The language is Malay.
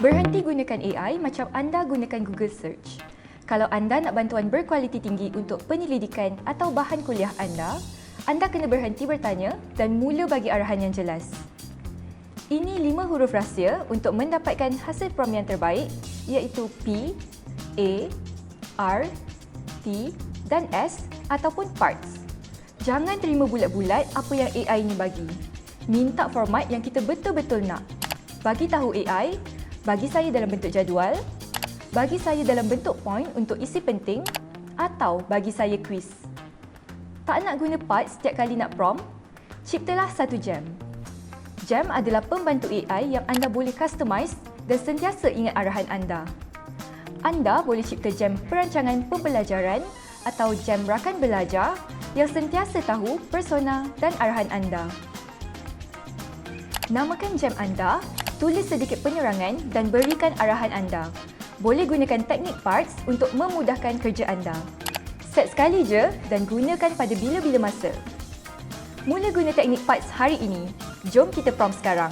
Berhenti gunakan AI macam anda gunakan Google Search. Kalau anda nak bantuan berkualiti tinggi untuk penyelidikan atau bahan kuliah anda kena berhenti bertanya dan mula bagi arahan yang jelas. Ini 5 huruf rahsia untuk mendapatkan hasil prompt yang terbaik, iaitu P, A, R, T dan S ataupun parts. Jangan terima bulat-bulat apa yang AI ni bagi. Minta format yang kita betul-betul nak. Bagi tahu AI, bagi saya dalam bentuk jadual, bagi saya dalam bentuk point untuk isi penting atau bagi saya quiz. Tak nak guna parts setiap kali nak prompt? Ciptalah satu jam. Jam adalah pembantu AI yang anda boleh customize dan sentiasa ingat arahan anda. Anda boleh cipta jam perancangan pembelajaran atau jam rakan belajar yang sentiasa tahu persona dan arahan anda. Namakan jam anda, tulis sedikit penerangan dan berikan arahan anda. Boleh gunakan teknik parts untuk memudahkan kerja anda. Set sekali je dan gunakan pada bila-bila masa. Mula guna teknik parts hari ini. Jom kita prompt sekarang.